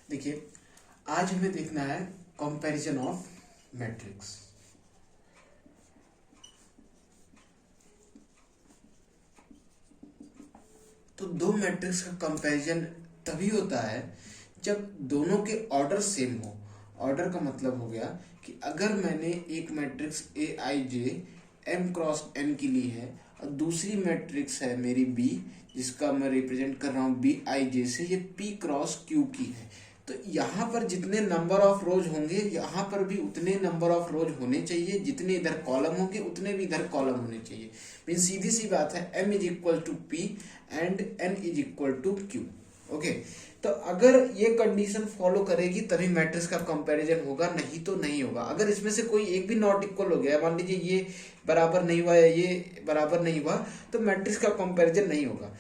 देखिए, आज हमें देखना है कंपैरिजन ऑफ मैट्रिक्स। तो दो मैट्रिक्स का कंपैरिजन तभी होता है जब दोनों के ऑर्डर सेम हो। ऑर्डर का मतलब हो गया कि अगर मैंने एक matrix A I J M cross N की ली है और दूसरी मैट्रिक्स है मेरी बी, जिसका मैं रिप्रेजेंट कर रहा हूँ बी आई जे से, ये पी क्रॉस क्यू की है, तो यहाँ पर जितने नंबर ऑफ रोज होंगे यहाँ पर भी उतने नंबर ऑफ रोज होने चाहिए, जितने इधर कॉलम होंगे उतने भी इधर कॉलम होने चाहिए। मीन सीधी सी बात है, m is equal to P and n is equal to Q. Okay, तो अगर ये कंडीशन फॉलो करेगी तभी मैट्रिक्स का कंपैरिजन होगा, नहीं तो नहीं होगा। अगर इसमें से कोई एक भी नॉट इक्वल हो गया, मान लीजिए ये बराबर नहीं हुआ या ये बराबर नहीं हुआ, तो मैट्रिक्स का कंपैरिजन नहीं होगा।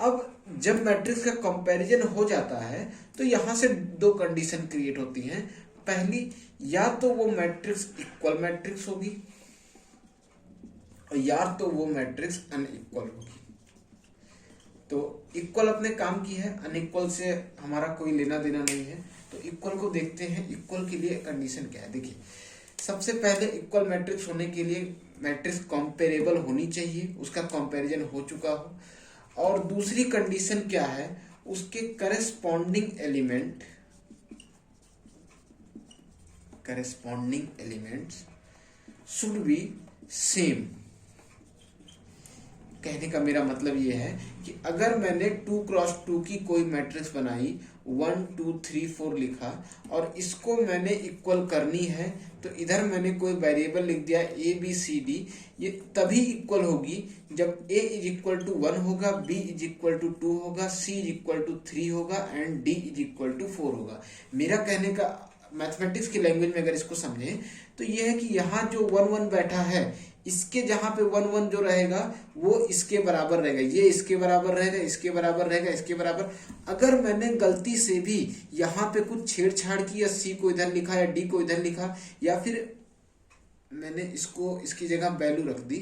अब जब मैट्रिक्स का कंपैरिजन हो जाता है तो यहां से दो कंडीशन क्रिएट होती हैं। पहली, या तो वो मैट्रिक्स इक्वल मैट्रिक्स होगी और या तो वो मैट्रिक्स अनइक्वल होगी। तो इक्वल अपने काम की है, अनइक्वल से हमारा कोई लेना देना नहीं है। तो इक्वल को देखते हैं, इक्वल के लिए कंडीशन क्या है। देखिए, सबसे पहले इक्वल मैट्रिक्स होने के लिए मैट्रिक्स कंपेरेबल होनी चाहिए, उसका कंपैरिजन हो चुका हो। और दूसरी कंडीशन क्या है, उसके corresponding elements should be same. कहने का मेरा मतलब ये है कि अगर मैंने 2x2 की कोई मैट्रिक्स बनाई, 1 2 3 4 लिखा और इसको मैंने इक्वल करनी है, तो इधर मैंने कोई वेरिएबल लिख दिया ए बी सी डी, ये तभी इक्वल होगी जब a इज इक्वल टू 1 होगा, b इज इक्वल टू 2 होगा, c इज इक्वल टू 3 होगा and d is equal to 4 होगा। मेरा कहने का मैथमेटिक्स की लैंग्वेज में अगर इसको समझें तो ये है कि यहाँ जो 1 1 बैठा है, इसके जहां पे 1 1 जो रहेगा वो इसके बराबर रहेगा, ये इसके बराबर रहेगा, इसके बराबर रहेगा, इसके बराबर। अगर मैंने गलती से भी यहाँ पे कुछ छेड़छाड़ की या सी को इधर लिखा या डी को इधर लिखा, या फिर मैंने इसको इसकी जगह वैल्यू रख दी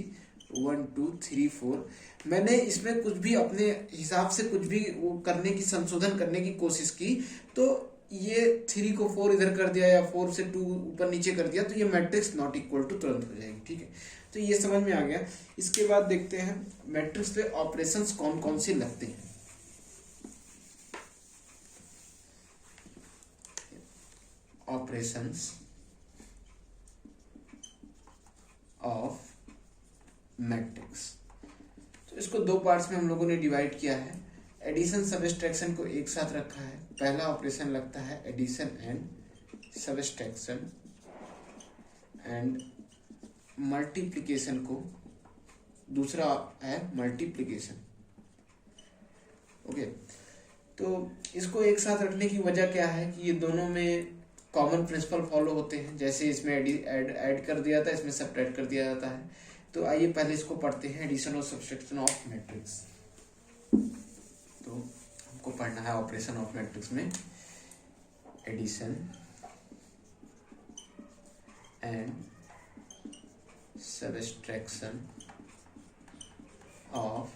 1 2 3 4, मैंने इसमें कुछ भी अपने हिसाब से कुछ भी वो करने की, संशोधन करने की कोशिश की, तो ये 3 को 4 इधर कर दिया या 4 से 2 ऊपर नीचे कर दिया, तो ये मैट्रिक्स नॉट इक्वल टू तुरंत हो जाएगी। ठीक है, तो ये समझ में आ गया। इसके बाद देखते हैं मैट्रिक्स पे ऑपरेशंस कौन कौन से लगते हैं। ऑपरेशंस ऑफ मैट्रिक्स, तो इसको दो पार्ट्स में हम लोगों ने डिवाइड किया है। एडिशन सबट्रैक्शन को एक साथ रखा है। पहला ऑपरेशन लगता है addition and subtraction, and multiplication को दूसरा है मल्टीप्लिकेशन। ओके, तो इसको एक साथ रखने की वजह क्या है कि ये दोनों में कॉमन प्रिंसिपल फॉलो होते हैं। जैसे इसमें ऐड कर दिया था, इसमें सब्ट्रैक्ट कर दिया जाता है। तो आइए पहले इसको पढ़ते हैं, एडिशन और सब्ट्रैक्शन ऑफ मैट्रिक्स। तो हमको पढ़ना है ऑपरेशन ऑफ मैट्रिक्स में addition and subtraction of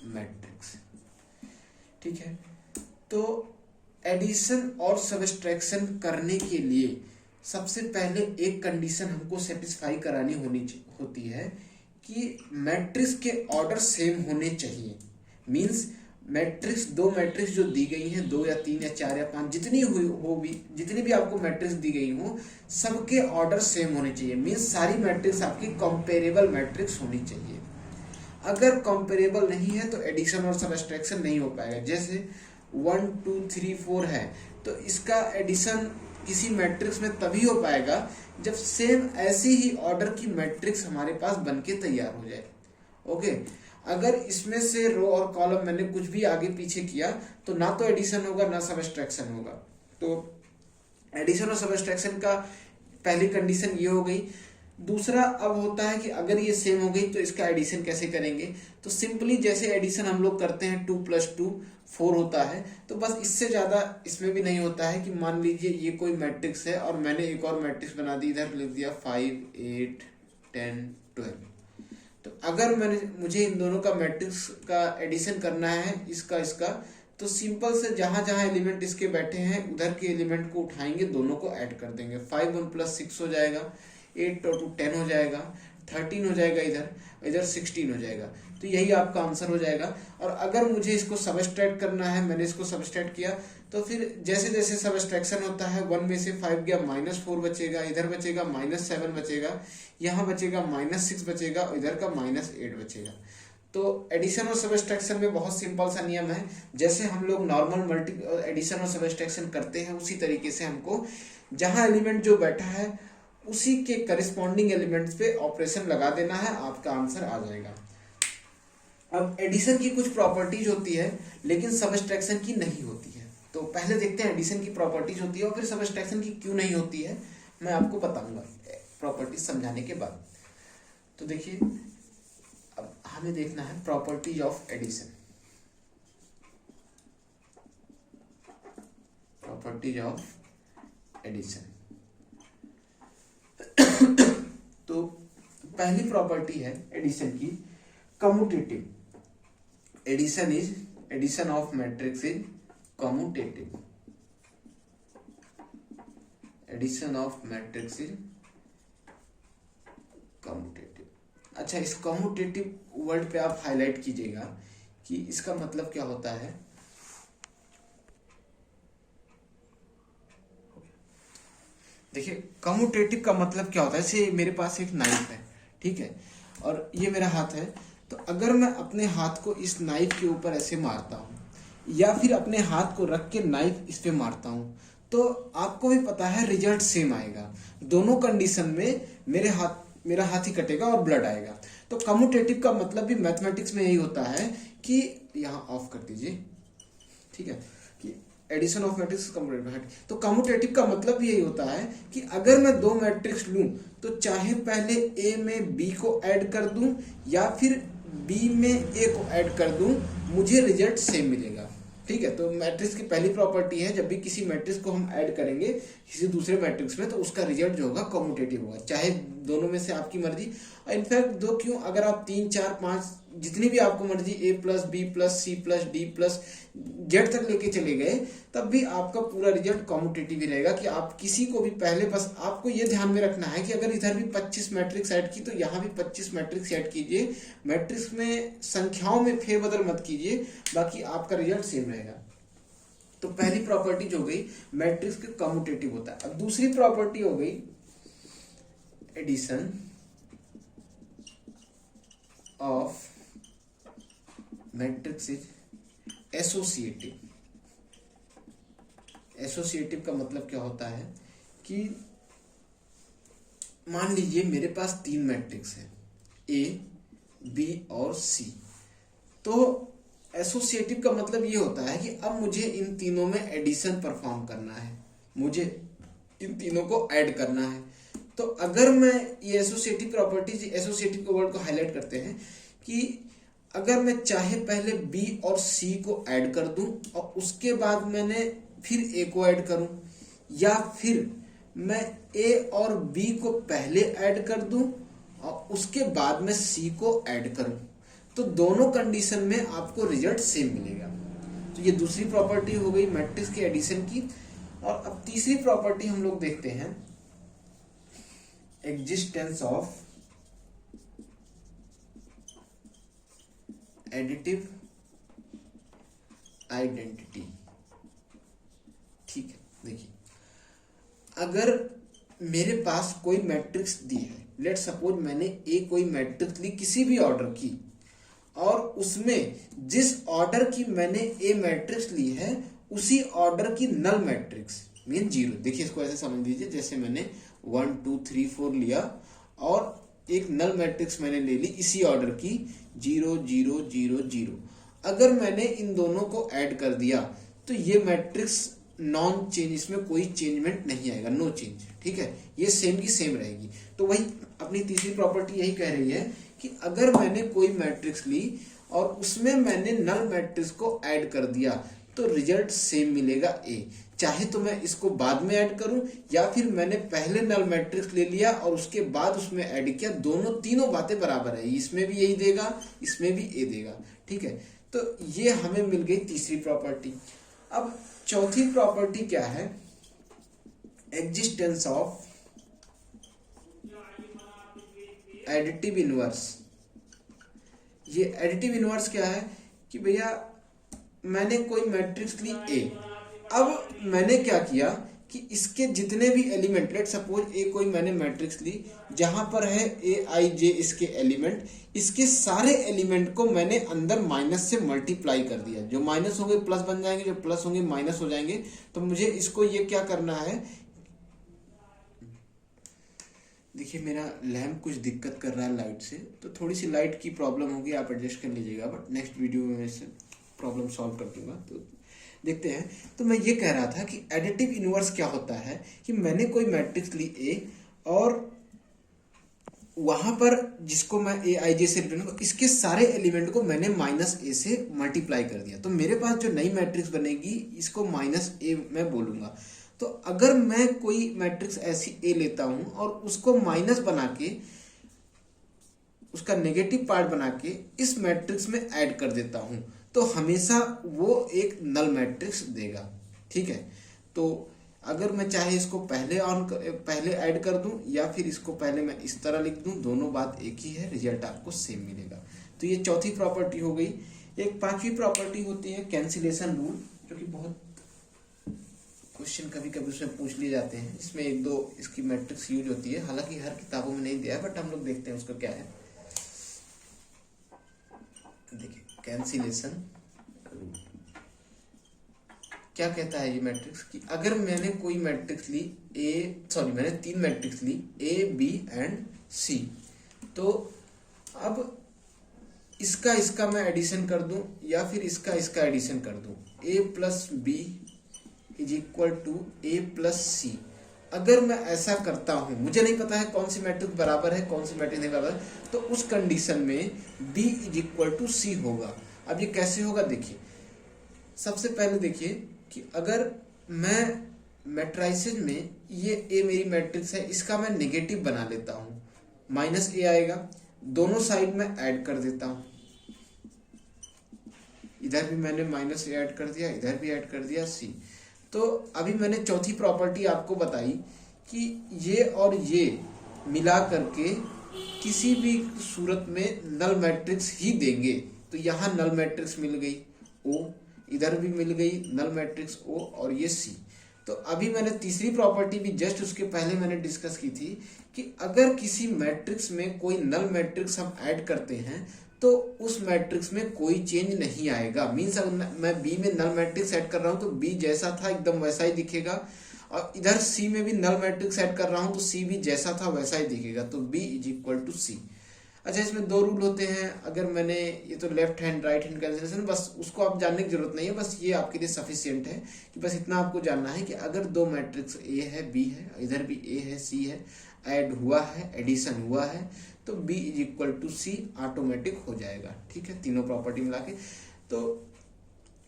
matrix. ठीक है, तो एडिशन और सबट्रैक्शन करने के लिए सबसे पहले एक कंडीशन हमको सेटिस्फाई करानी होती है कि मैट्रिक्स के ऑर्डर सेम होने चाहिए। मींस मैट्रिक्स, दो मैट्रिक्स जो दी गई हैं, 2 या 3 या 4 या 5, जितनी भी आपको मैट्रिक्स दी गई हो, सबके ऑर्डर सेम होने चाहिए। मींस सारी मैट्रिक्स आपकी कंपेरेबल मैट्रिक्स होनी चाहिए। अगर कंपेरेबल नहीं है तो एडिशन और सबट्रैक्शन नहीं हो पाएगा। जैसे 1 2 3 4 है, तो इसका एडिशन किसी मैट्रिक्स में तभी हो पाएगा जब सेम ऐसी ही ऑर्डर की मैट्रिक्स हमारे पास बनके तैयार हो जाए। ओके, अगर इसमें से रो और कॉलम मैंने कुछ भी आगे पीछे किया तो ना तो एडिशन होगा ना सबट्रैक्शन होगा। तो एडिशन और सबट्रैक्शन का पहली कंडीशन ये हो गई। दूसरा अब होता है कि अगर ये सेम हो गई तो इसका एडिशन कैसे करेंगे। तो सिंपली जैसे एडिशन हम लोग करते हैं 2 + 2 4 होता है, तो बस इससे ज़्यादा इसमें भी नहीं होता है कि मान लीजिए ये कोई मैट्रिक्स है और मैंने एक और मैट्रिक्स बना दी, इधर लिख दिया 5 8 10 12। तो अगर मुझे इन दोनों का मैट्रिक्स का एडिशन करना है, इसका तो सिंपल से जहां जहां एलिमेंट इसके बैठे हैं उधर के एलिमेंट को उठाएंगे, दोनों को ऐड कर देंगे। 5 1 + 6 हो जाएगा, 8 और 2 10 हो जाएगा, 13 हो जाएगा, इधर 16 हो जाएगा। तो यही आपका आंसर हो जाएगा। और अगर मुझे इसको सबट्रैक्ट करना है, मैंने इसको सबट्रैक्ट किया, तो फिर जैसे जैसे सबट्रैक्शन होता है 1 में से 5 गया, -4 बचेगा, इधर बचेगा -7 बचेगा, यहाँ बचेगा -6 बचेगा, और इधर का -8 बचेगा। तो एडिशन और सबट्रैक्शन में बहुत सिंपल सा नियम है, जैसे हम लोग नॉर्मल मल्टी एडिशन और सबट्रैक्शन करते हैं उसी तरीके से हमको जहां एलिमेंट जो बैठा है उसी के करिस्पॉन्डिंग एलिमेंट्स पे ऑपरेशन लगा देना है, आपका आंसर आ जाएगा। अब एडिशन की कुछ प्रॉपर्टीज होती है लेकिन सबट्रैक्शन की नहीं होती है। तो पहले देखते हैं एडिशन की प्रॉपर्टीज होती है और फिर सबट्रैक्शन की क्यों नहीं होती है, मैं आपको बताऊंगा प्रॉपर्टीज समझाने के बाद। तो देखिए, अब हमें देखना है properties of addition. Properties of addition तो पहली प्रॉपर्टी है एडिशन की commutative. Addition of matrix is commutative. Addition of matrix is commutative. अच्छा, इस कम्यूटेटिव वर्ड पे आप हाईलाइट कीजिएगा कि इसका मतलब क्या होता है। देखिए, कम्यूटेटिव का मतलब क्या होता है, जैसे मेरे पास एक नाइफ है, ठीक है, और ये मेरा हाथ है। तो अगर मैं अपने हाथ को इस नाइफ के ऊपर ऐसे मारता हूँ या फिर अपने हाथ को रख के नाइफ इस पे मारता हूँ, तो आपको भी पता है रिजल्ट सेम आएगा। दोनों कंडीशन में मेरा हाथ ही कटेगा और ब्लड आएगा। तो कम्यूटेटिव का मतलब भी मैथमेटिक्स में यही होता है कि यहाँ ऑफ कर दीजिए, ठीक है, कि एडिशन ऑफ मैट्रिक्स कम्यूटेटिव। तो कम्यूटेटिव का मतलब भी यही होता है कि अगर मैं दो मैट्रिक्स लूं तो चाहे पहले ए में बी को ऐड कर दूं या फिर बी में ए को ऐड कर दूं, मुझे रिजल्ट सेम मिलेगा। ठीक है, तो मैट्रिक्स की पहली प्रॉपर्टी है, जब भी किसी मैट्रिक्स को हम ऐड करेंगे किसी दूसरे मैट्रिक्स में तो उसका रिजल्ट जो होगा कम्यूटेटिव होगा, चाहे दोनों में से आपकी मर्जी। और इनफैक्ट दो क्यों, अगर आप 3 4 5 जितनी भी आपको मर्जी a + b + c + d + z तक लेके चले गए, तब भी आपका पूरा रिजल्ट कम्यूटेटिव ही रहेगा। कि आप किसी को भी पहले, बस आपको ये ध्यान में रखना है कि अगर इधर भी 25 मैट्रिक्स ऐड की तो यहाँ भी 25 मैट्रिक्स ऐड कीजिए। मैट्रिक्स में संख्याओं में फेरबदल मत कीजिए, बाकी आपका रिजल्ट सेम रहेगा। तो पहली प्रॉपर्टी जो हो गई मैट्रिक्स के कम्यूटेटिव होता है। अब दूसरी प्रॉपर्टी हो गई addition of matrix is associative. Associative का मतलब क्या होता है कि मान लीजिए मेरे पास 3 मैट्रिक्स है ए, बी और सी। तो एसोसिएटिव का मतलब ये होता है कि अब मुझे इन तीनों में एडिशन परफॉर्म करना है, मुझे इन तीनों को ऐड करना है। तो अगर मैं ये एसोसिएटिव प्रॉपर्टीज, एसोसिएटिव के वर्ड को हाईलाइट करते हैं कि अगर मैं चाहे पहले बी और सी को ऐड कर दूं और उसके बाद मैंने फिर ए को ऐड करूं, या फिर मैं ए और बी को पहले ऐड कर दूं और उसके बाद में सी को ऐड करूं, तो दोनों कंडीशन में आपको रिजल्ट सेम मिलेगा। तो ये दूसरी प्रॉपर्टी हो गई मैट्रिक्स के एडिशन की। और अब तीसरी प्रॉपर्टी हम लोग देखते हैं, एग्जिस्टेंस ऑफ एडिटिव आइडेंटिटी। ठीक है, देखिए, अगर मेरे पास कोई मैट्रिक्स दी है, लेट सपोज मैंने ए कोई मैट्रिक्स ली किसी भी ऑर्डर की, और उसमें जिस ऑर्डर की मैंने ए मैट्रिक्स ली है उसी ऑर्डर की नल मैट्रिक्स मीन 0। देखिए, इसको ऐसे समझ लीजिए, जैसे मैंने 1 2 3 4 लिया और एक नल मैट्रिक्स मैंने ले ली इसी ऑर्डर की 0 0 0 0। अगर मैंने इन दोनों को ऐड कर दिया तो ये मैट्रिक्स नॉन चेंज, इसमें कोई चेंजमेंट नहीं आएगा, नो चेंज। ठीक है, ये सेम की सेम रहेगी। तो वही अपनी तीसरी प्रॉपर्टी यही कह रही है कि अगर मैंने कोई मैट्रिक्स ली और उसमें मैंने नल मैट्रिक्स को ऐड कर दिया तो रिजल्ट सेम मिलेगा ए, चाहे तो मैं इसको बाद में ऐड करूं या फिर मैंने पहले नल मैट्रिक्स ले लिया और उसके बाद उसमें ऐड किया, तीनों बातें बराबर है। इसमें भी यही देगा, इसमें भी ए देगा। ठीक है, तो ये हमें मिल गई तीसरी प्रॉपर्टी। अब चौथी प्रॉपर्टी क्या है, एग्जिस्टेंस ऑफ एडिटिव इनवर्स। ये एडिटिव इनवर्स क्या है कि भैया मैंने कोई मैट्रिक्स ली ए, अब मैंने क्या किया कि इसके जितने भी एलिमेंट, लेट सपोज ए कोई मैंने मैट्रिक्स ली जहां पर है ए आई जे इसके एलिमेंट, इसके सारे एलिमेंट को मैंने अंदर माइनस से मल्टीप्लाई कर दिया। जो माइनस होंगे प्लस बन जाएंगे, जो प्लस होंगे माइनस हो जाएंगे। तो मुझे इसको ये क्या करना है, देखिए मेरा लैम्प कुछ दिक्कत कर रहा है लाइट से, तो थोड़ी सी लाइट की प्रॉब्लम होगी, आप एडजस्ट कर लीजिएगा, बट नेक्स्ट वीडियो में मैं इससे प्रॉब्लम सॉल्व कर दूंगा। तो देखते हैं। तो मैं ये कह रहा था कि एडिटिव इनवर्स क्या होता है कि मैंने कोई मैट्रिक्स ली ए और वहां पर जिसको मैं ए आई जे से रिप्रेजेंट, इसके सारे एलिमेंट को मैंने माइनस ए से मल्टीप्लाई कर दिया। तो मेरे पास जो नई मैट्रिक्स बनेगी इसको माइनस ए मैं बोलूंगा। तो अगर मैं कोई मैट्रिक्स ऐसी ए लेता हूं और उसको माइनस बना के, उसका नेगेटिव पार्ट बना के इस मैट्रिक्स में ऐड कर देता हूं, तो हमेशा वो एक नल मैट्रिक्स देगा। ठीक है, तो अगर मैं चाहे इसको पहले ऐड कर दूं या फिर इसको पहले मैं इस तरह लिख दूं, दोनों बात एक ही है, रिजल्ट आपको सेम मिलेगा। तो ये चौथी प्रॉपर्टी हो गई। एक पांचवी प्रॉपर्टी होती है कैंसिलेशन रूल, जो कि बहुत क्वेश्चन कभी कभी उसमें पूछ लिए जाते हैं। इसमें एक दो इसकी मैट्रिक्स यूज होती है, हालांकि हर किताबों में नहीं दिया है, बट हम लोग देखते हैं उसका क्या है। देखिए कैंसिलेशन रूल क्या कहता है ये मैट्रिक्स कि अगर मैंने कोई मैट्रिक्स ली मैंने तीन मैट्रिक्स ली ए बी एंड सी, तो अब इसका मैं एडिशन कर दूं या फिर इसका एडिशन कर दूं, A plus B is equal to A plus C. अगर मैं ऐसा करता हूं, मुझे नहीं पता है कौन सी मैट्रिक्स बराबर है कौन सी मैट्रिक्स नहीं बराबर है, तो उस कंडीशन में b इज इक्वल टू सी होगा। अब ये कैसे होगा, देखिए सबसे पहले देखिए कि अगर मैं मैट्राइसेस में ये ए मेरी मैट्रिक्स है, इसका मैं नेगेटिव बना लेता हूं, माइनस ए आएगा, दोनों साइड में ऐड कर देता हूं, इधर भी मैंने माइनस ए ऐड कर दिया, इधर भी ऐड कर दिया सी। तो अभी मैंने चौथी प्रॉपर्टी आपको बताई कि ये और ये मिला करके किसी भी सूरत में नल मैट्रिक्स ही देंगे। तो यहाँ नल मैट्रिक्स मिल गई ओ, इधर भी मिल गई नल मैट्रिक्स ओ और ये सी। तो अभी मैंने तीसरी प्रॉपर्टी भी जस्ट उसके पहले मैंने डिस्कस की थी कि अगर किसी मैट्रिक्स में कोई नल मैट्रिक्स हम ऐड करते हैं तो उस मैट्रिक्स में कोई चेंज नहीं आएगा। मीन्स मैं बी में नल मैट्रिक्स ऐड कर रहा हूं तो बी जैसा था एकदम वैसा ही दिखेगा, और इधर सी में भी नल मैट्रिक्स ऐड कर रहा हूं तो सी भी जैसा था वैसा ही दिखेगा। तो बी इज इक्वल टू सी। अच्छा, इसमें दो रूल होते हैं। अगर मैंने ये तो left hand right hand cancellation, बस उसको आप जानने की जरूरत नहीं है, बस ये आपके लिए सफिशियंट है कि बस इतना आपको जानना है कि अगर दो मैट्रिक्स ए है बी है, इधर भी ए है सी है, ऐड हुआ है, एडिशन हुआ है, तो b is equal to C automatic हो जाएगा। ठीक है, तीनों प्रॉपर्टी मिला के। तो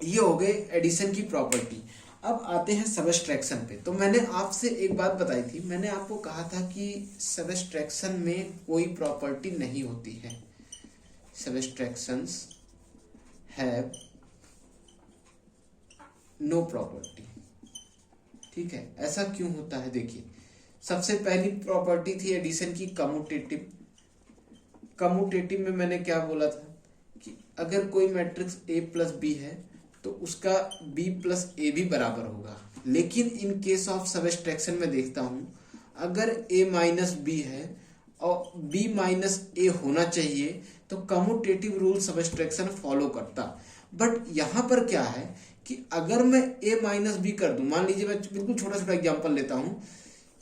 ये हो गए एडिशन की प्रॉपर्टी। अब आते हैं सबट्रैक्शन पे। तो मैंने आपसे एक बात बताई थी, मैंने आपको कहा था कि सबट्रैक्शन में कोई प्रॉपर्टी नहीं होती है। सबट्रैक्शंस हैव नो प्रॉपर्टी। ठीक है, ऐसा क्यों होता है? देखिए, सबसे पहली प्रॉपर्टी थी एडिशन की कम्यूटेटिव। कम्यूटेटिव में मैंने क्या बोला था कि अगर कोई मैट्रिक्स a प्लस बी है तो उसका b प्लस ए भी बराबर होगा। लेकिन इन केस ऑफ सबट्रैक्शन में देखता हूं, अगर a माइनस बी है और b माइनस ए होना चाहिए तो कम्यूटेटिव रूल सबट्रैक्शन फॉलो करता। बट यहां पर क्या है कि अगर मैं a माइनस बी कर दूं, मान लीजिए मैं बिल्कुल छोटा छोटा एग्जाम्पल लेता हूं,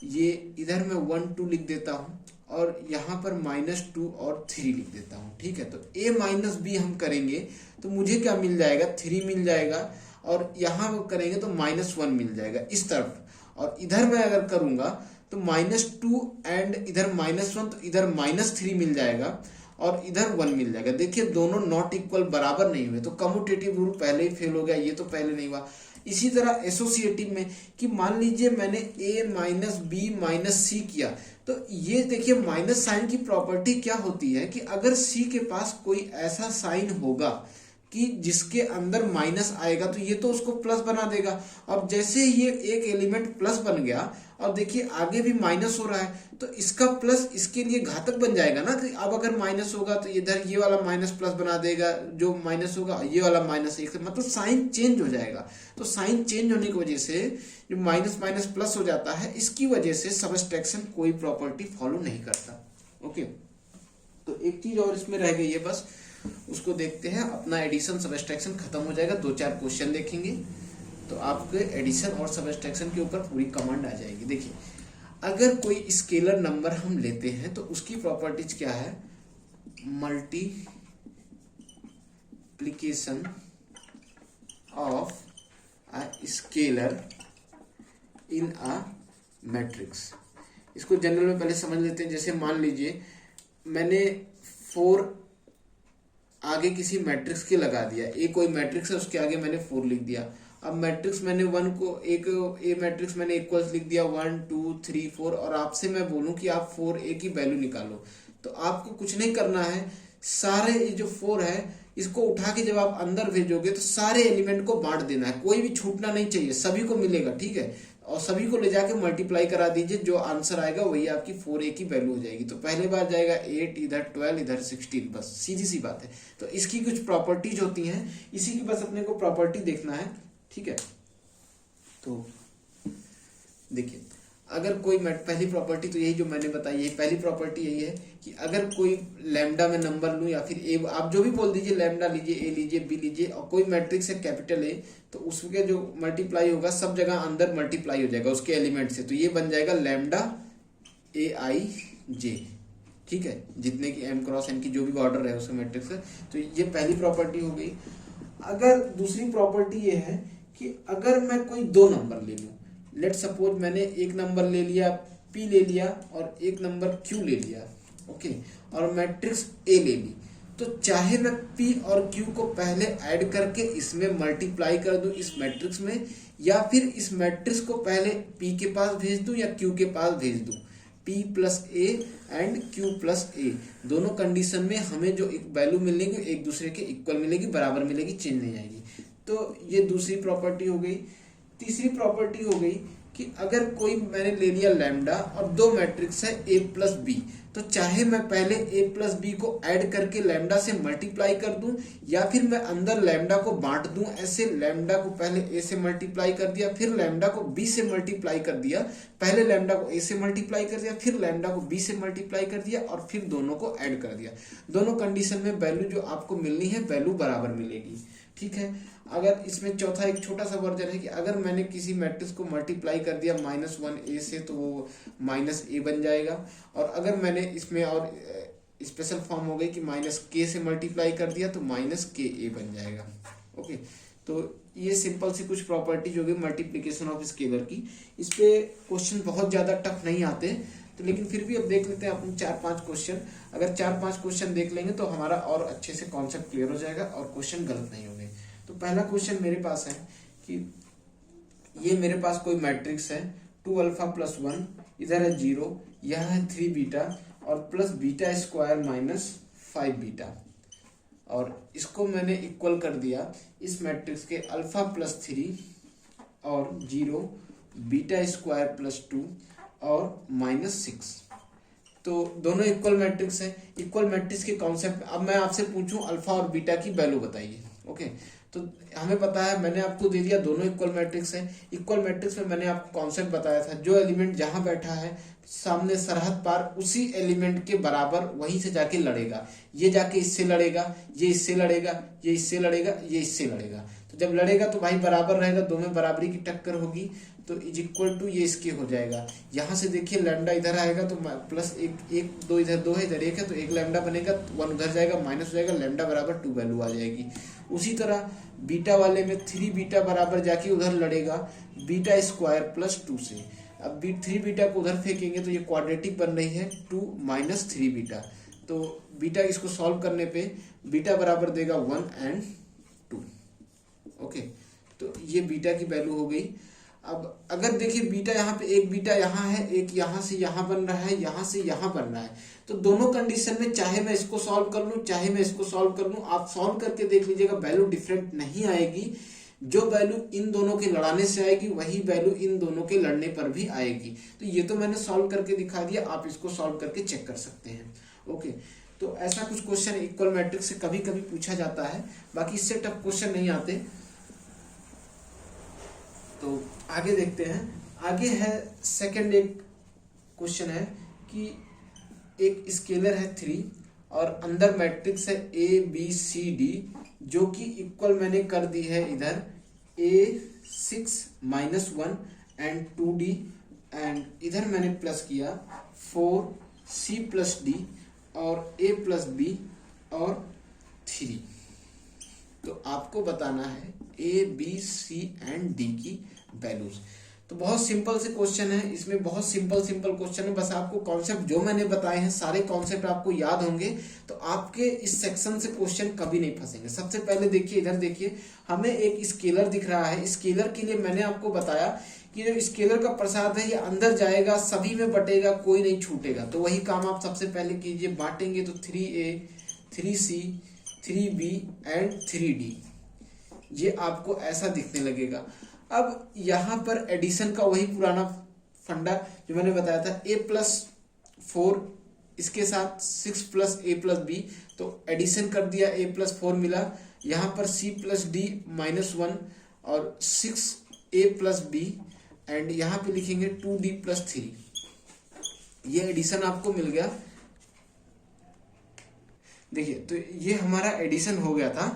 ये इधर मैं 1 2 लिख देता हूं और यहाँ पर -2 और 3 लिख देता हूँ। ठीक है, तो a माइनस बी हम करेंगे तो मुझे क्या मिल जाएगा, 3 मिल जाएगा, और यहाँ करेंगे तो -1 मिल जाएगा इस तरफ। और इधर मैं अगर करूंगा तो -2 एंड इधर -1, तो इधर -3 मिल जाएगा और इधर 1 मिल जाएगा। देखिए दोनों नॉट इक्वल, बराबर नहीं हुए, तो कम्यूटेटिव रूल पहले ही फेल हो गया, ये तो पहले नहीं हुआ। इसी तरह एसोसिएटिव में कि मान लीजिए मैंने a माइनस बी माइनस सी किया, तो ये देखिए माइनस साइन की प्रॉपर्टी क्या होती है कि अगर c के पास कोई ऐसा साइन होगा कि जिसके अंदर माइनस आएगा तो ये तो उसको प्लस बना देगा। अब जैसे ये एक एलिमेंट प्लस बन गया, अब देखिए आगे भी माइनस हो रहा है तो इसका प्लस इसके लिए घातक बन जाएगा ना, कि अब अगर माइनस होगा तो इधर ये वाला माइनस प्लस बना देगा, जो माइनस होगा ये वाला माइनस, एक मतलब साइन चेंज हो जाएगा। तो साइन चेंज होने की वजह से जो माइनस माइनस प्लस हो जाता है, इसकी वजह से सबट्रैक्शन कोई प्रॉपर्टी फॉलो नहीं करता। ओके, तो एक चीज और इसमें रह गई है, बस उसको देखते हैं, अपना एडिशन सबट्रैक्शन खत्म हो जाएगा। 2-4 क्वेश्चन देखेंगे तो आपके एडिशन और सबट्रैक्शन के ऊपर पूरी कमांड आ जाएगी। देखिए, अगर कोई स्केलर नंबर हम लेते हैं तो उसकी प्रॉपर्टीज क्या है, multiplication of a scalar in a matrix. इसको जनरल में पहले समझ लेते हैं। जैसे मान लीजिए मैंने 4 आगे किसी मैट्रिक्स के लगा दिया, ए कोई मैट्रिक्स है उसके आगे मैंने 4 लिख दिया। अब मैट्रिक्स मैंने 1 को एक ए मैट्रिक्स मैंने इक्वल्स लिख दिया 1 2 3 4, और आपसे मैं बोलूं कि आप 4a की वैल्यू निकालो, तो आपको कुछ नहीं करना है, सारे ये जो 4 है इसको उठा के जब आप अंदर भेजोगे तो सारे एलिमेंट को बांट देना है, कोई भी छूटना नहीं चाहिए, सभी को मिलेगा, ठीक है। और सभी को ले जाके मल्टीप्लाई करा दीजिए, जो आंसर आएगा वही आपकी 4a की वैल्यू हो जाएगी। तो पहले बार जाएगा 8, इधर 12, इधर 16, बस सीधी सी बात है। तो इसकी कुछ प्रॉपर्टीज होती हैं, इसी की बस अपने को प्रॉपर्टी देखना है, ठीक है। तो देखिए, अगर कोई पहली प्रॉपर्टी तो यही जो मैंने बताई है, पहली प्रॉपर्टी यही है कि अगर कोई लैम्डा में नंबर लूं या फिर ए, आप जो भी बोल दीजिए, लैम्डा लीजिए, ए लीजिए, बी लीजिए, और कोई मैट्रिक्स है कैपिटल ए, तो उसके जो मल्टीप्लाई होगा सब जगह अंदर मल्टीप्लाई हो जाएगा उसके एलिमेंट से, तो ये बन जाएगा लैम्डा ए आई जे, ठीक है, जितने की m क्रॉस n की जो भी ऑर्डर है उसका मैट्रिक्स है। तो ये पहली प्रॉपर्टी हो गई। अगर दूसरी प्रॉपर्टी ये है कि अगर मैं कोई 2 नंबर ले लूं, लेट सपोज मैंने एक नंबर ले लिया P ले लिया और एक नंबर Q ले लिया, ओके, और मैट्रिक्स A ले ली, तो चाहे मैं P और Q को पहले ऐड करके इसमें मल्टीप्लाई कर दूं इस मैट्रिक्स में, या फिर इस मैट्रिक्स को पहले P के पास भेज दूं या Q के पास भेज दूं, P plus A and Q plus A, दोनों कंडीशन में हमें जो एक वैल्यू मिलेगी एक दूसरे के इक्वल मिलेगी, बराबर मिलेगी, चेंज नहीं आएगी। तो ये दूसरी प्रॉपर्टी हो गई। तीसरी प्रॉपर्टी हो गई कि अगर कोई मैंने ले लिया लैम्डा और 2 मैट्रिक्स है A प्लस बी, तो चाहे मैं पहले A प्लस बी को ऐड करके लैम्डा से मल्टीप्लाई कर दूं, या फिर मैं अंदर लैम्डा को बांट दूं, ऐसे लैम्डा को पहले A से मल्टीप्लाई कर दिया, फिर लैम्डा को B से मल्टीप्लाई कर दिया, पहले लैम्डा को A से मल्टीप्लाई कर दिया, फिर लैम्डा को B से मल्टीप्लाई कर दिया, और फिर दोनों को ऐड कर दिया। दोनों कंडीशन में वैल्यू जो आपको मिलनी है वैल्यू बराबर मिलेगी, ठीक है। अगर इसमें चौथा एक छोटा सा वर्जन है कि अगर मैंने किसी मैट्रिक्स को मल्टीप्लाई कर दिया -1a से, तो वो -a बन जाएगा, और अगर मैंने इसमें और स्पेशल फॉर्म हो गई कि -k से मल्टीप्लाई कर दिया तो -ka बन जाएगा, ओके। तो ये सिंपल सी कुछ प्रॉपर्टीज हो गई मल्टीप्लिकेशन ऑफ स्केलर की। इस पे क्वेश्चन बहुत ज़्यादा टफ नहीं आते, तो लेकिन फिर भी अब देख लेते हैं अपन 4-5 क्वेश्चन। अगर 4-5 क्वेश्चन देख लेंगे तो हमारा और अच्छे से कॉन्सेप्ट क्लियर हो जाएगा और क्वेश्चन गलत नहीं होंगे। तो पहला क्वेश्चन मेरे पास है कि ये मेरे पास कोई मैट्रिक्स है 2 अल्फा प्लस 1, इधर है 0, यह है 3 बीटा और plus beta square minus 5 beta, और इसको मैंने इक्वल कर दिया इस मैट्रिक्स के अल्फा प्लस 3 और 0, बीटा स्क्वायर प्लस 2 और -6। तो दोनों इक्वल मैट्रिक्स है। इक्वल मैट्रिक्स के कॉन्सेप्ट, अब मैं आपसे पूछूं अल्फा और बीटा की वैल्यू बताइए, ओके। तो हमें पता है, मैंने आपको दे दिया दोनों इक्वल मैट्रिक्स है। इक्वल मैट्रिक्स में मैंने आपको कॉन्सेप्ट बताया था, जो एलिमेंट जहां बैठा है सामने सरहद पार उसी एलिमेंट के बराबर वहीं से जाके लड़ेगा। ये जाके इससे लड़ेगा, ये इससे लड़ेगा, ये इससे लड़ेगा, ये इससे लड़ेगा। तो जब लड़ेगा तो भाई बराबर रहेगा, दो में बराबरी की टक्कर होगी, तो इज इक्वल टू ये इसके हो जाएगा। यहाँ से देखिए लैम्डा इधर आएगा तो प्लस 1 2 इधर 2 है, इधर 1 है, तो 1 लैम्डा बनेगा, 1 उधर जाएगा, माइनस हो जाएगा, लैम्डा बराबर 2 वैल्यू आ जाएगी। उसी तरह बीटा वाले में 3 बीटा बराबर जाके उधर लड़ेगा बीटा स्क्वायर प्लस 2 से। अब 3 बीटा को उधर फेंकेंगे तो ये क्वाड्रेटिक बन रही है 2 माइनस 3 बीटा। तो बीटा इसको सॉल्व करने पे बीटा बराबर देगा 1 और 2, ओके। तो ये बीटा की वैल्यू हो गई। अब अगर देखिए बीटा यहाँ पे, एक बीटा यहाँ है, एक यहाँ से यहाँ बन रहा है, यहाँ से यहाँ बन रहा है, तो दोनों कंडीशन में चाहे मैं इसको सॉल्व कर लूँ चाहे मैं इसको सॉल्व कर लूँ, आप सॉल्व करके देख लीजिएगा वैल्यू डिफरेंट नहीं आएगी। जो वैल्यू इन दोनों के लड़ाने से आएगी वही वैल्यू इन दोनों के लड़ने पर भी आएगी। तो ये तो मैंने सॉल्व करके दिखा दिया, आप इसको सॉल्व करके चेक कर सकते हैं। ओके, तो ऐसा कुछ क्वेश्चन इक्वल मैट्रिक्स से कभी कभी पूछा जाता है, बाकी इससे टफ क्वेश्चन नहीं आते। तो आगे देखते हैं। आगे है सेकंड, एक क्वेश्चन है कि एक स्केलर है 3 और अंदर मैट्रिक्स है ABCD, जो कि इक्वल मैंने कर दी है इधर A6 -1 एंड 2D, एंड इधर मैंने प्लस किया 4C + D और A + B और 3। तो आपको बताना है A B C and D की वैल्यूज। तो बहुत सिंपल से क्वेश्चन है, इसमें बहुत सिंपल क्वेश्चन है, बस आपको कॉन्सेप्ट जो मैंने बताए हैं सारे कॉन्सेप्ट आपको याद होंगे तो आपके इस सेक्शन से क्वेश्चन कभी नहीं फंसेंगे। सबसे पहले देखिए, इधर देखिए, हमें एक स्केलर दिख रहा है। स्केलर के लिए मैंने आपको बताया कि जो स्केलर का प्रसाद है ये अंदर जाएगा, सभी में बटेगा, कोई नहीं छूटेगा। तो वही काम आप सबसे पहले कीजिए, बांटेंगे तो 3A 3C 3B and 3D, ये आपको ऐसा दिखने लगेगा। अब यहाँ पर एडिशन का वही पुराना फंडा जो मैंने बताया था, A+4 इसके साथ 6 + A + B, तो एडिशन कर दिया, A + 4 मिला। यहाँ पर C + D -1 और 6A + B, एंड यहाँ पे लिखेंगे 2D + 3, ये एडिशन आपको मिल गया। देखिए, तो ये हमारा एडिशन हो गया था।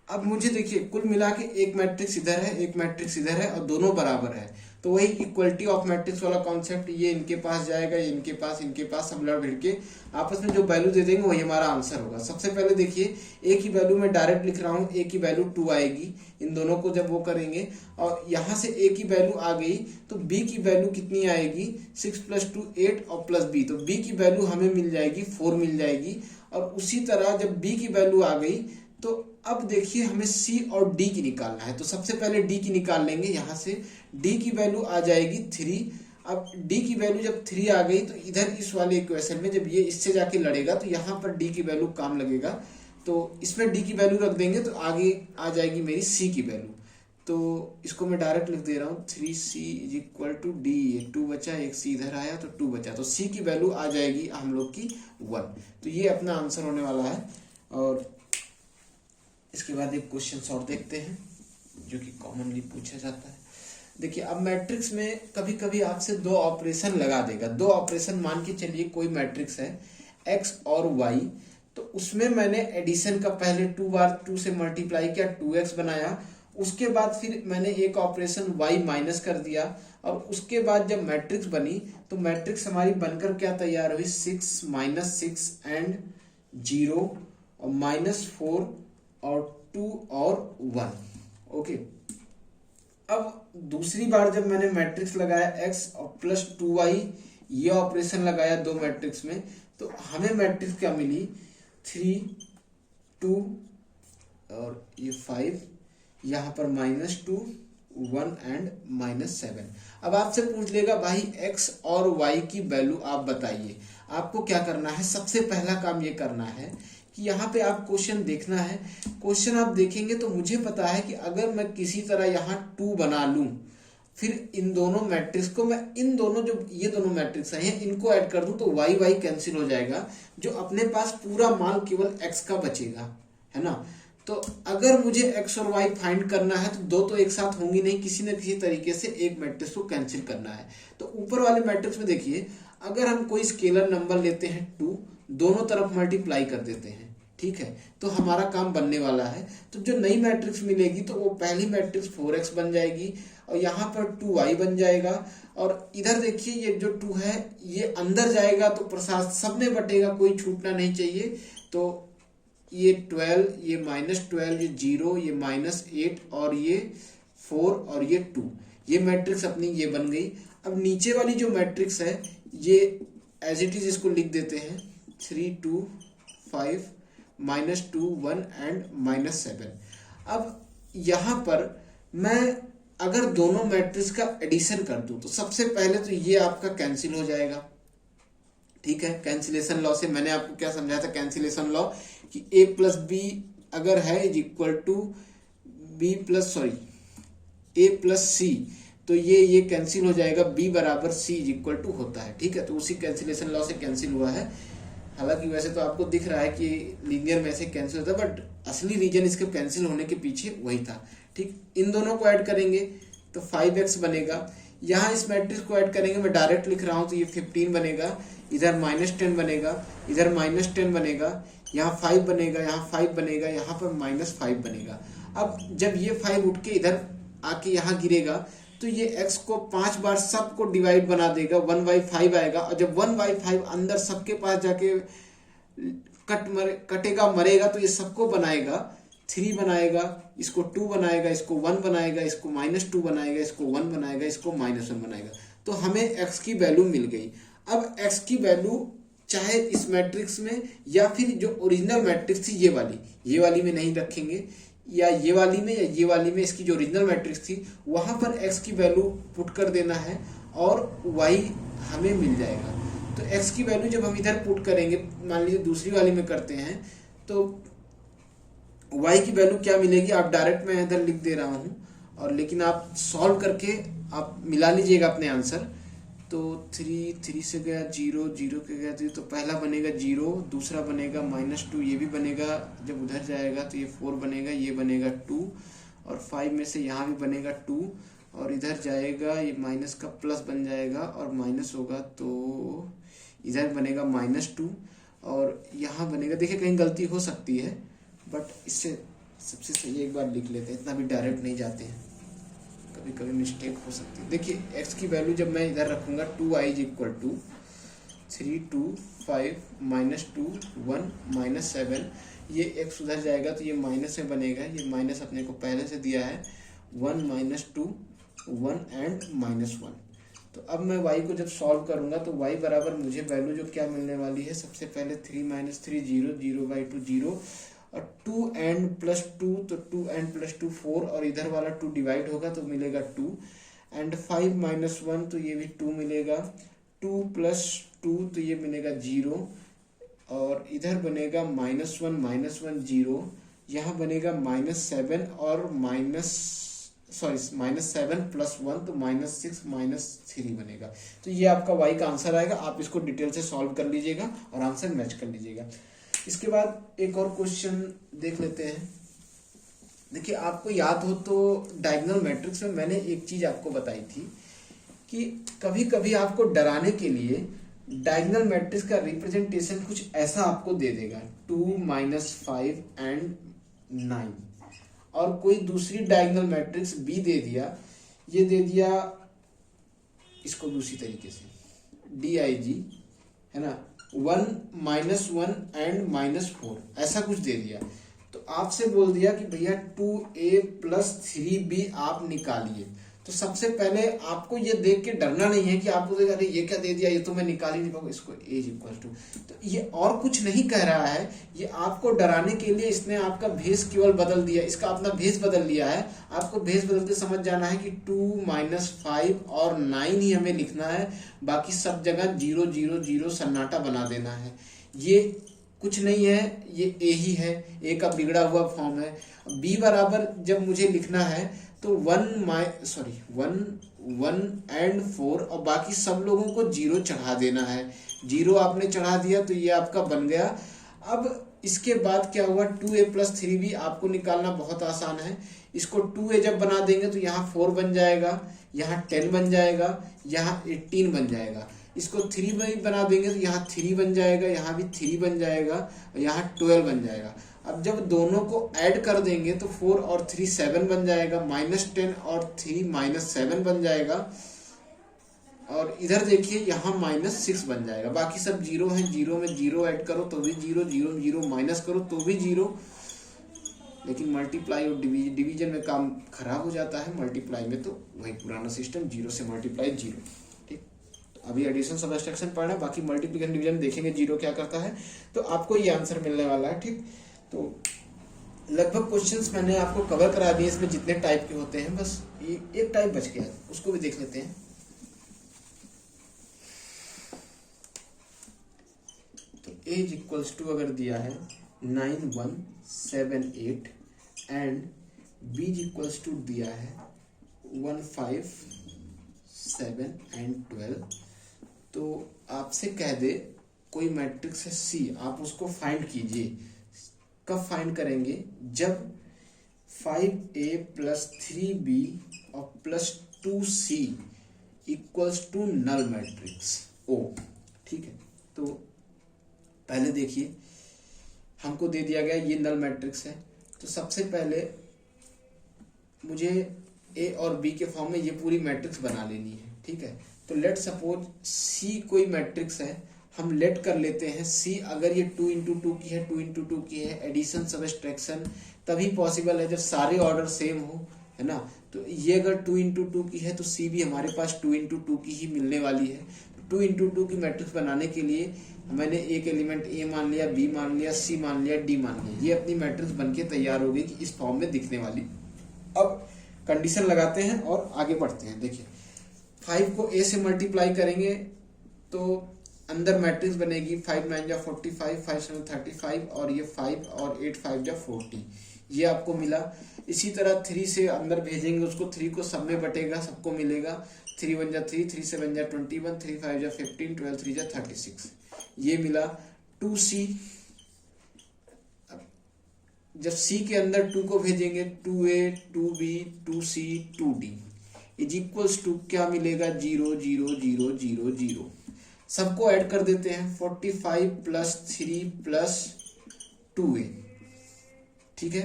अब मुझे देखिए कुल मिला के एक मैट्रिक्स इधर है, एक मैट्रिक्स इधर है और दोनों बराबर है, तो वही इक्वलिटी ऑफ मैट्रिक्स वाला कॉन्सेप्ट, ये इनके पास जाएगा, ये इनके पास सब लड़ भिड़ के आपस में जो वैल्यू दे देंगे वही हमारा आंसर होगा। सबसे पहले देखिए, ए की वैल्यू मैं डायरेक्ट लिख रहा हूँ, ए की वैल्यू 2 आएगी, इन दोनों को जब वो करेंगे और यहाँ से ए की वैल्यू आ गई तो बी की वैल्यू कितनी आएगी, 6 + 2 8 और प्लस बी, तो बी की वैल्यू हमें मिल जाएगी 4 मिल जाएगी। और उसी तरह जब बी की वैल्यू आ गई तो अब देखिए हमें सी और डी की निकालना है, तो सबसे पहले डी की निकाल लेंगे। यहाँ से डी की वैल्यू आ जाएगी 3। अब डी की वैल्यू जब 3 आ गई तो इधर इस वाले इक्वेशन में जब ये इससे जाके लड़ेगा तो यहाँ पर डी की वैल्यू काम लगेगा, तो इसमें डी की वैल्यू रख देंगे तो आगे आ जाएगी मेरी सी की वैल्यू। तो इसको मैं डायरेक्ट लिख दे रहा हूँ, 3C = D, 2 बचा, एक सी इधर आया तो 2 बचा, तो सी की वैल्यू आ जाएगी हम लोग की 1। तो ये अपना आंसर होने वाला है। और इसके बाद एक क्वेश्चन और देखते हैं जो कि कॉमनली पूछा जाता है। देखिए, अब मैट्रिक्स में कभी कभी आपसे 2 ऑपरेशन लगा देगा। 2 ऑपरेशन मान के चलिए कोई मैट्रिक्स है x और y, तो उसमें मैंने एडिशन का पहले 2 बार 2 से मल्टीप्लाई किया, 2x बनाया। उसके बाद फिर मैंने एक ऑपरेशन y माइनस कर दिया और उसके बाद जब मैट्रिक्स बनी तो मैट्रिक्स हमारी बनकर क्या तैयार हुई, 6 -6 एंड 0 और -4 और 2 और 1। ओके, अब दूसरी बार जब मैंने मैट्रिक्स लगाया x और +2y, ये ऑपरेशन लगाया 2 मैट्रिक्स में, तो हमें मैट्रिक्स क्या मिली, 3 2 और ये 5, यहाँ पर -2 1 एंड -7। अब आपसे पूछ लेगा भाई x और y की वैल्यू आप बताइए। आपको क्या करना है, सबसे पहला काम ये करना है कि यहाँ पे आप क्वेश्चन देखना है। क्वेश्चन आप देखेंगे तो मुझे पता है कि अगर मैं किसी तरह यहाँ 2 बना लूँ, फिर इन दोनों मैट्रिक्स को मैं इन दोनों जो ये दोनों मैट्रिक्स हैं इनको ऐड कर दूं तो y कैंसिल हो जाएगा, जो अपने पास पूरा मान केवल x का बचेगा, है ना। तो अगर मुझे x और y फाइंड करना है तो 2 तो एक साथ होंगी नहीं, किसी न किसी तरीके से एक मैट्रिक्स को कैंसिल करना है। तो ऊपर वाले मैट्रिक्स में देखिए, अगर हम कोई स्केलर नंबर लेते हैं 2, दोनों तरफ मल्टीप्लाई कर देते हैं, ठीक है, तो हमारा काम बनने वाला है। तो जो नई मैट्रिक्स मिलेगी तो वो पहली मैट्रिक्स 4x बन जाएगी और यहाँ पर 2y बन जाएगा। और इधर देखिए ये जो 2 है ये अंदर जाएगा तो प्रसाद सब में बटेगा, कोई छूटना नहीं चाहिए। तो ये 12, ये -12, ये 0, ये -8 और ये 4 और ये 2, ये मैट्रिक्स अपनी ये बन गई। अब नीचे वाली जो मैट्रिक्स है ये एज इट इज इसको लिख देते हैं, 3 2 5 -2 1 एंड -7। अब यहाँ पर मैं अगर दोनों मैट्रिक्स का एडिशन कर दूं तो सबसे पहले तो ये आपका कैंसिल हो जाएगा, ठीक है। कैंसिलेशन लॉ से मैंने आपको क्या समझाया था, कैंसिलेशन लॉ कि a प्लस बी अगर है is equal to B plus A plus C, तो ये कैंसिल हो जाएगा, b बराबर c इज इक्वल टू होता है, ठीक है। तो उसी कैंसिलेशन लॉ से कैंसिल हुआ है। हालांकि वैसे तो आपको दिख रहा है कि लीनियर में से कैंसिल होता है, बट असली रीजन इसके कैंसिल होने के पीछे वही था, ठीक। इन दोनों को ऐड करेंगे तो 5x बनेगा। यहाँ इस मैट्रिक्स को ऐड करेंगे, मैं डायरेक्ट लिख रहा हूँ, तो ये 15 बनेगा, इधर -10 बनेगा, इधर -10 बनेगा, यहाँ 5 बनेगा, यहाँ 5 बनेगा, यहाँ पर -5 बनेगा। अब जब ये 5 उठ के इधर आके यहाँ गिरेगा तो ये x को 5 बार सबको डिवाइड बना देगा, 1/5 आएगा। और जब 1/5 अंदर सबके पास जाके कटेगा मरेगा तो ये सबको बनाएगा, 3 बनाएगा, इसको 2 बनाएगा, इसको 1 बनाएगा, इसको -2 बनाएगा, इसको 1 बनाएगा, इसको -1 बनाएगा। तो हमें x की वैल्यू मिल गई। अब x की वैल्यू चाहे इस मैट्रिक्स में या फिर जो ओरिजिनल मैट्रिक्स थी ये वाली में नहीं रखेंगे, या ये वाली में या ये वाली में, इसकी जो ओरिजिनल मैट्रिक्स थी वहां पर x की वैल्यू पुट कर देना है और y हमें मिल जाएगा। तो x की वैल्यू जब हम इधर पुट करेंगे, मान लीजिए दूसरी वाली में करते हैं, तो y की वैल्यू क्या मिलेगी, आप डायरेक्ट मैं इधर लिख दे रहा हूँ, और लेकिन आप सॉल्व करके आप मिला लीजिएगा अपने आंसर। तो 3 से गया 0, 0 के गया 3, तो पहला बनेगा 0, दूसरा बनेगा -2, ये भी बनेगा, जब उधर जाएगा तो ये 4 बनेगा, ये बनेगा 2, और 5 में से यहाँ भी बनेगा 2, और इधर जाएगा ये माइनस का प्लस बन जाएगा, और माइनस होगा तो इधर बनेगा -2, और यहाँ बनेगा, देखिए कहीं गलती हो सकती है, बट इससे सबसे सही एक बार लिख लेते हैं, इतना भी डायरेक्ट नहीं जाते हैं, कभी कभी मिस्टेक हो सकती है। देखिए x की वैल्यू जब मैं इधर रखूंगा 2i इज इक्वल टू 3, 2, 5, -2, 1, -7, ये x उधर जाएगा तो ये माइनस में बनेगा, ये माइनस अपने को पहले से दिया है, 1, -2, 1 एंड -1। तो अब मैं y को जब सॉल्व करूंगा तो y बराबर मुझे वैल्यू जो क्या मिलने वाली है, सबसे पहले 3 - 3 0, 0/2 0, और 2n + 2, तो 2n + 2 4, और इधर वाला 2 डिवाइड होगा तो मिलेगा 2, एंड 5 - 1 तो ये भी 2 मिलेगा, 2 + 2 तो ये मिलेगा 0, और इधर बनेगा -1 -1 0, यहाँ बनेगा -7 और -7 + 1 तो -6 -3 बनेगा। तो ये आपका y का आंसर आएगा। आप इसको डिटेल से सॉल्व कर लीजिएगा और आंसर मैच कर लीजिएगा। इसके बाद एक और क्वेश्चन देख लेते हैं। देखिए आपको याद हो तो डायगोनल मैट्रिक्स में मैंने एक चीज आपको बताई थी कि कभी कभी आपको डराने के लिए डायगोनल मैट्रिक्स का रिप्रेजेंटेशन कुछ ऐसा आपको दे देगा, 2 - 5 एंड 9, और कोई दूसरी डायगोनल मैट्रिक्स b दे दिया, ये दे दिया इसको दूसरी तरीके से dig, है ना, 1 -1 एंड -4 ऐसा कुछ दे दिया। तो आपसे बोल दिया कि भैया 2a + 3b आप निकालिए। तो सबसे पहले आपको ये देख के डरना नहीं है कि आपको देखा अरे ये क्या दे दिया, ये तो मैं निकाल ही नहीं पाऊंगा, इसको a = तो ये और कुछ नहीं कह रहा है, ये आपको डराने के लिए इसने आपका भेष केवल बदल दिया, इसका अपना भेष बदल लिया है। आपको भेष बदलते समझ जाना है कि 2 - 5 और 9 ही हमें लिखना है, बाकी सब जगह 0 0 0 सन्नाटा बना देना है। ये कुछ नहीं है, ये a ही है, a का बिगड़ा हुआ फॉर्म है। b बराबर जब मुझे लिखना है तो 1 एंड 4, और बाकी सब लोगों को 0 चढ़ा देना है। 0 आपने चढ़ा दिया तो ये आपका बन गया। अब इसके बाद क्या हुआ, 2a + 3b आपको निकालना बहुत आसान है। इसको 2a जब बना देंगे तो यहाँ 4 बन जाएगा, यहाँ 10 बन जाएगा, यहाँ 18 बन जाएगा। इसको 3b बना देंगे तो यहाँ 3 बन जाएगा, यहाँ भी 3 बन जाएगा, यहाँ 12 बन जाएगा। अब जब दोनों को ऐड कर देंगे तो 4 और 3 7 बन जाएगा, -10 और 3 -7 बन जाएगा, और इधर देखिए यहाँ -6 बन जाएगा। बाकी सब 0 है, 0 में 0 ऐड करो तो भी 0, 0 में 0 माइनस करो तो भी 0। लेकिन मल्टीप्लाई और डिवीजन में काम खराब हो जाता है, मल्टीप्लाई में तो वही पुराना सिस्टम, 0 से मल्टीप्लाई 0। ठीक, तो अभी एडिशन सब्ट्रैक्शन पढ़ना है, बाकी मल्टीप्लिकेशन डिवीजन देखेंगे 0 क्या करता है, तो आपको ये आंसर मिलने वाला है। ठीक, तो लगभग क्वेश्चंस मैंने आपको कवर करा दिए, इसमें जितने टाइप के होते हैं, बस ये एक टाइप बच गया, उसको भी देख लेते हैं। तो a इज इक्वल्स टू अगर दिया है 9 1 7 8 and b is equals to दिया है 1 5 7 एंड 12, तो आपसे कह दे कोई मैट्रिक्स है C, आप उसको फाइंड कीजिए। कब फाइंड करेंगे? जब 5a प्लस 3b और plus 2c equals to null matrix O। ठीक है, तो पहले देखिए हमको दे दिया गया ये नल मैट्रिक्स है, तो सबसे पहले मुझे A और B के फॉर्म में ये पूरी मैट्रिक्स बना लेनी है। ठीक है, तो लेट सपोज C कोई मैट्रिक्स है, हम लेट कर लेते हैं C अगर ये 2 इंटू 2 की है, 2 इंटू 2 की है, एडिशन सबट्रैक्शन तभी पॉसिबल है जब सारे ऑर्डर सेम हो, है ना। तो ये अगर 2 इंटू 2 की है तो C भी हमारे पास 2 इंटू 2 की ही मिलने वाली है। 2 इंटू 2 की मैट्रिक्स बनाने के लिए मैंने एक एलिमेंट A मान लिया, B मान लिया, C मान लिया, D मान लिया, ये अपनी मैट्रिक्स बनके तैयार हो गई कि इस फॉर्म में दिखने वाली। अब कंडीशन लगाते हैं और आगे बढ़ते हैं। देखिए 5 को A से मल्टीप्लाई करेंगे तो अंदर मैट्रिक्स बनेगी 5 9 जा 45, 5 7 35 और ये 5 और 8 5 जा 40, ये आपको मिला। इसी तरह 3 से अंदर भेजेंगे उसको, 3 को सब में बटेगा, सबको मिलेगा 3 1 जा 3, 3 7 जा 21, 3 5 जा 15, 12 3 जा 36, ये मिला। 2C, जब C के अंदर 2 को भेजेंगे 2A 2B 2C 2D is equals to क्या मिलेगा? 0 0 0 0 0। सबको ऐड कर देते हैं 45 प्लस 3 प्लस 2A, ठीक है,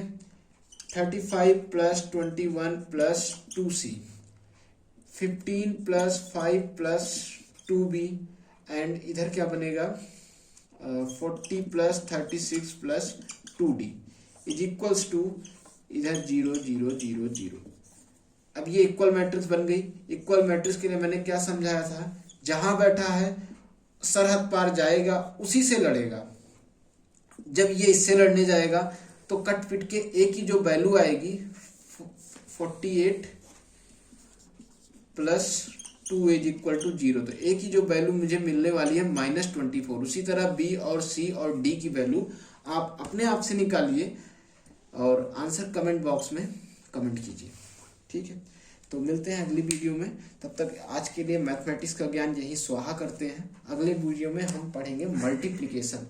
35 plus 21 plus 2C, 15 plus 5 plus 2B and इधर क्या बनेगा 40 plus 36 plus 2D is equals to इधर 0 0 0 0। अब ये इक्वल मैट्रिक्स बन गई। इक्वल मैट्रिक्स के लिए मैंने क्या समझाया था? जहां बैठा है सरहद पार जाएगा उसी से लड़ेगा। जब ये इससे लड़ने जाएगा तो कट पिट के ए की जो वैल्यू आएगी 48 प्लस 2 इज इक्वल टू 0, तो ए की जो वैल्यू मुझे मिलने वाली है -24। उसी तरह बी और सी और डी की वैल्यू आप अपने आप से निकालिए और आंसर कमेंट बॉक्स में कमेंट कीजिए। ठीक है, तो मिलते हैं अगली वीडियो में। तब तक आज के लिए मैथमेटिक्स का ज्ञान यही स्वाहा करते हैं। अगले वीडियो में हम पढ़ेंगे मल्टीप्लिकेशन।